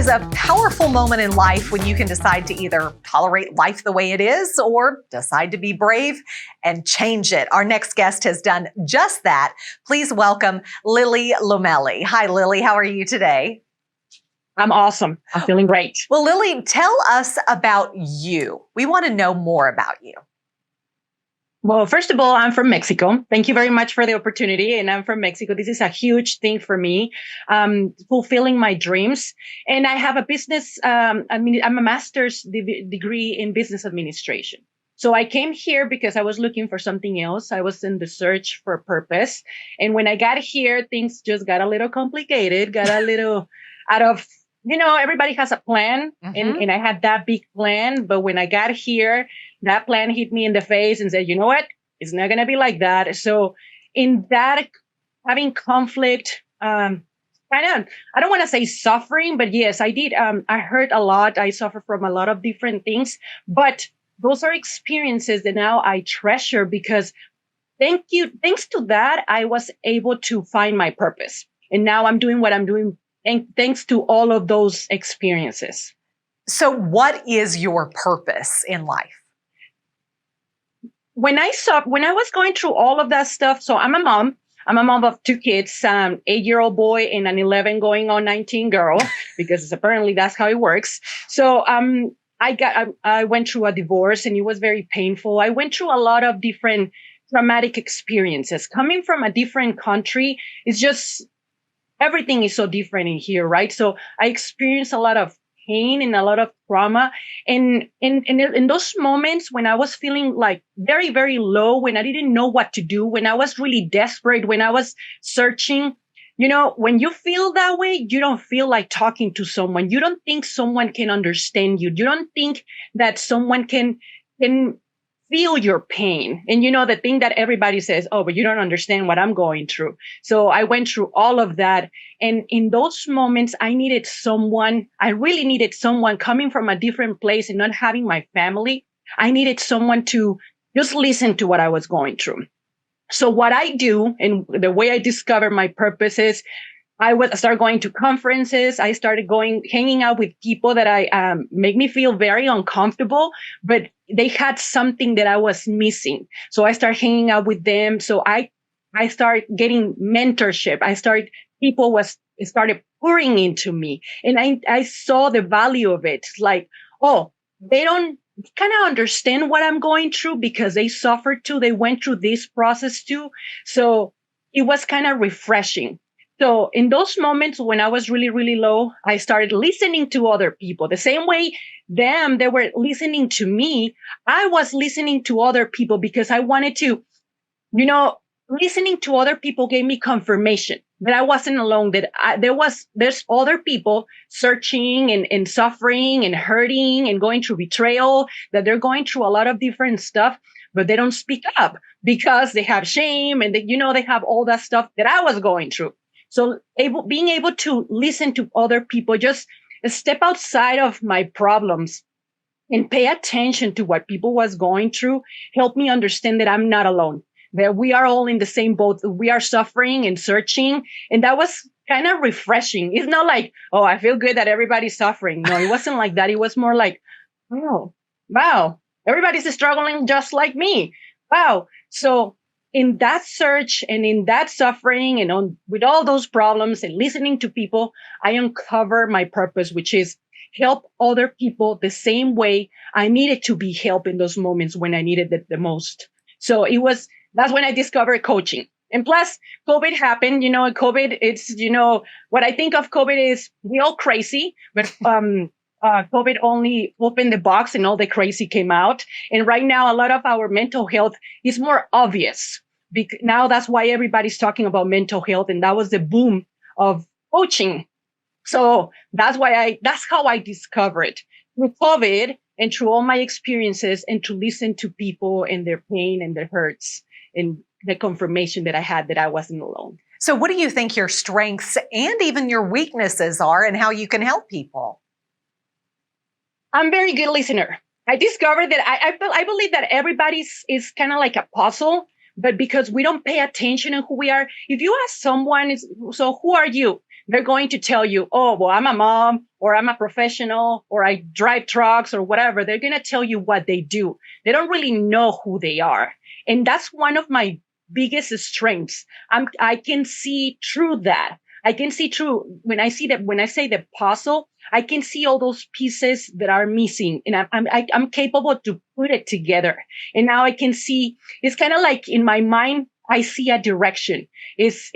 is a powerful moment in life when you can decide to either tolerate life the way it is or decide to be brave and change it. Our next guest has done just that. Please welcome Lily Lomeli. Hi, Lily. How are you today? I'm awesome. I'm feeling great. Well, Lily, tell us about you. We want to know more about you. Well, first of all, I'm from Mexico. Thank you very much for the opportunity. And I'm from Mexico. This is a huge thing for me, fulfilling my dreams. And I have a business. I'm a master's degree in business administration. So I came here because I was looking for something else. I was in the search for purpose. And when I got here, things just got a little complicated, got a little out of, everybody has a plan. And I had that big plan. But when I got here, that plan hit me in the face and said, you know what? It's not going to be like that. So in that, having conflict, I don't want to say suffering, but yes, I did. I hurt a lot. I suffer from a lot of different things, but those are experiences that now I treasure because thanks to that, I was able to find my purpose. And now I'm doing what I'm doing. And thanks to all of those experiences. So what is your purpose in life? When I was going through all of that stuff, so I'm a mom. I'm a mom of two kids, 8-year-old boy and an 11 going on 19 girl, because apparently that's how it works. So I went through a divorce and it was very painful. I went through a lot of different traumatic experiences. Coming from a different country, it's just everything is so different in here, right? So I experienced a lot of pain and a lot of trauma. And in those moments when I was feeling like very, very low, when I didn't know what to do, when I was really desperate, when I was searching, when you feel that way, you don't feel like talking to someone. You don't think someone can understand you. You don't think that someone can feel your pain. And the thing that everybody says, oh, but you don't understand what I'm going through. So I went through all of that. And in those moments, I really needed someone coming from a different place and not having my family. I needed someone to just listen to what I was going through. So what I do and the way I discover my purpose is I started going to conferences. I started hanging out with people that make me feel very uncomfortable, but they had something that I was missing. So I started hanging out with them. So I started getting mentorship. People started pouring into me, and I saw the value of it. Like, oh, they don't kind of understand what I'm going through because they suffered too. They went through this process too. So it was kind of refreshing. So in those moments when I was really, really low, I started listening to other people. The same way they were listening to me, I was listening to other people because I wanted to, listening to other people gave me confirmation that I wasn't alone, that there's other people searching and suffering and hurting and going through betrayal, that they're going through a lot of different stuff, but they don't speak up because they have shame and they have all that stuff that I was going through. So being able to listen to other people, just step outside of my problems and pay attention to what people was going through, helped me understand that I'm not alone, that we are all in the same boat. We are suffering and searching. And that was kind of refreshing. It's not like, oh, I feel good that everybody's suffering. No, it wasn't like that. It was more like, oh, wow, everybody's struggling just like me. Wow. So in that search and in that suffering and with all those problems and listening to people, I uncover my purpose, which is help other people the same way I needed to be helped in those moments when I needed it the most. So that's when I discovered coaching. And plus COVID happened, COVID, it's, what I think of COVID is we all crazy, but, COVID only opened the box and all the crazy came out. And right now, a lot of our mental health is more obvious. Now that's why everybody's talking about mental health. And that was the boom of coaching. So that's how I discovered through COVID and through all my experiences and to listen to people and their pain and their hurts and the confirmation that I had that I wasn't alone. So what do you think your strengths and even your weaknesses are and how you can help people? I'm a very good listener. I discovered that I believe that everybody is kind of like a puzzle, but because we don't pay attention to who we are. If you ask someone, so who are you? they're going to tell you, oh, well, I'm a mom or I'm a professional or I drive trucks or whatever. They're going to tell you what they do. They don't really know who they are. And that's one of my biggest strengths. I can see through that. I can see through when I say the puzzle, I can see all those pieces that are missing, and I'm capable to put it together. And now I can see. It's kind of like in my mind, I see a direction. Is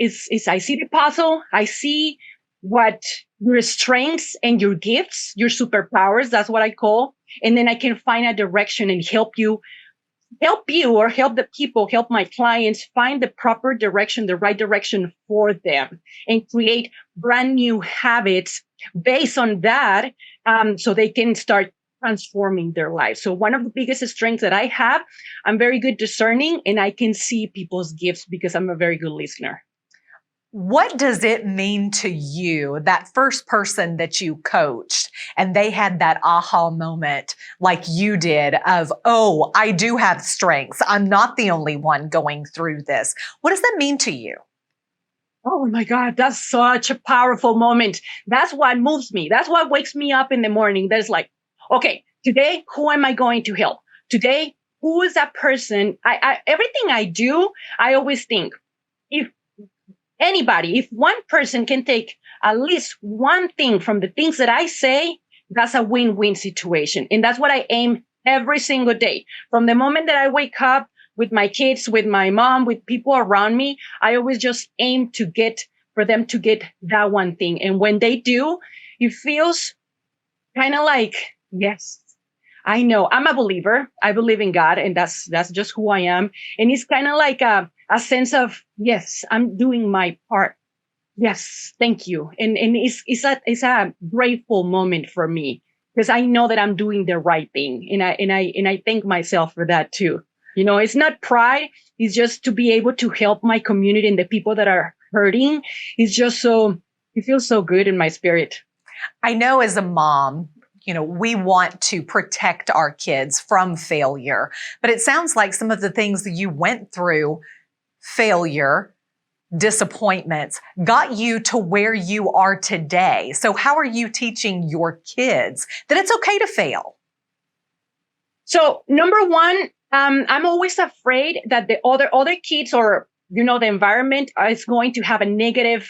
I see the puzzle. I see what your strengths and your gifts, your superpowers. That's what I call. And then I can find a direction and help you or help the people, help my clients find the proper direction, the right direction for them, and create brand new habits based on that, so they can start transforming their lives. So one of the biggest strengths that I have, I'm very good discerning, and I can see people's gifts because I'm a very good listener. What does it mean to you, that first person that you coached and they had that aha moment like you did of, oh, I do have strengths. I'm not the only one going through this. What does that mean to you? Oh my God, that's such a powerful moment. That's what moves me. That's what wakes me up in the morning. There's like, okay, today, who am I going to help? Today, who is that person? Everything I do, I always think, if one person can take at least one thing from the things that I say, that's a win-win situation. And that's what I aim every single day. From the moment that I wake up with my kids, with my mom, with people around me, I always just aim for them to get that one thing. And when they do, it feels kind of like, yes, I know I'm a believer. I believe in God, and that's just who I am. And it's kind of like a sense of, yes, I'm doing my part. Yes, thank you. And it's a grateful moment for me because I know that I'm doing the right thing. And I thank myself for that too. It's not pride. It's just to be able to help my community and the people that are hurting. It's just it feels so good in my spirit. I know as a mom, we want to protect our kids from failure, but it sounds like some of the things that you went through, failure, disappointments, got you to where you are today. So how are you teaching your kids that it's okay to fail? So number one, I'm always afraid that the other kids or, the environment is going to have a negative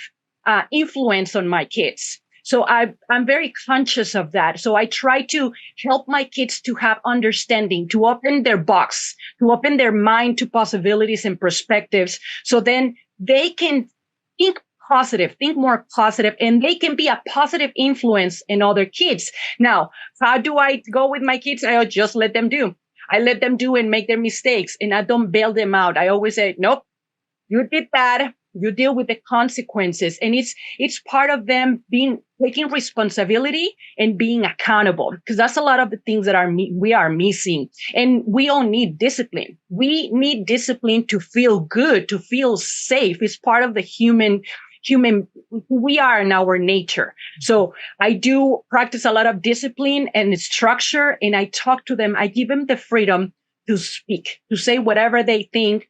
influence on my kids. So I'm very conscious of that. So I try to help my kids to have understanding, to open their box, to open their mind to possibilities and perspectives. So then they can think positive, think more positive, and they can be a positive influence in other kids. Now, how do I go with my kids? I just let them do. I let them do and make their mistakes, and I don't bail them out. I always say, nope, you did that. You deal with the consequences, and it's part of them taking responsibility and being accountable, because that's a lot of the things that we are missing. And we all need discipline. We need discipline to feel good, to feel safe. It's part of the human who we are in our nature. So I do practice a lot of discipline and structure, and I talk to them. I give them the freedom to speak, to say whatever they think,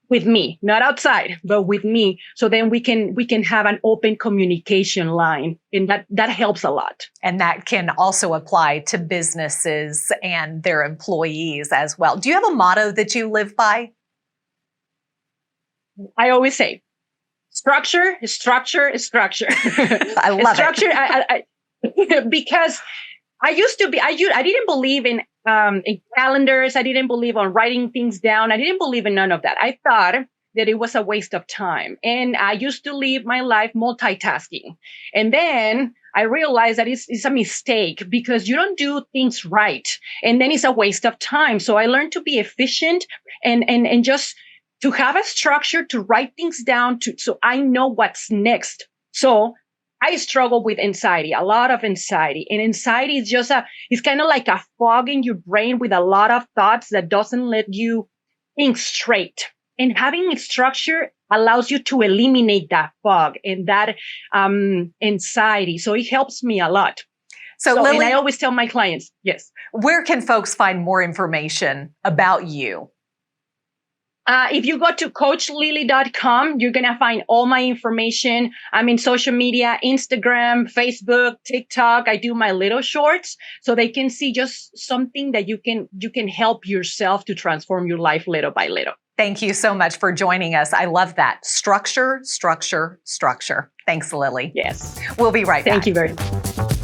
with me, not outside, but with me. So then we can have an open communication line, and that helps a lot. And that can also apply to businesses and their employees as well. Do you have a motto that you live by? I always say, structure is structure is structure. I love structure, it. Because I didn't believe in calendars. I didn't believe on writing things down. I didn't believe in none of that. I thought that it was a waste of time. And I used to live my life multitasking. And then I realized that it's a mistake because you don't do things right. And then it's a waste of time. So I learned to be efficient and just to have a structure, to write things down, so I know what's next. So I struggle with anxiety, a lot of anxiety. And anxiety is it's kind of like a fog in your brain with a lot of thoughts that doesn't let you think straight. And having a structure allows you to eliminate that fog and that anxiety. So it helps me a lot. So Lily, and I always tell my clients, yes. Where can folks find more information about you? If you go to coachlily.com, you're going to find all my information. I'm in social media, Instagram, Facebook, TikTok. I do my little shorts so they can see just something that you can help yourself to transform your life little by little. Thank you so much for joining us. I love that. Structure, structure, structure. Thanks, Lily. Yes. We'll be right back. Thank you very much.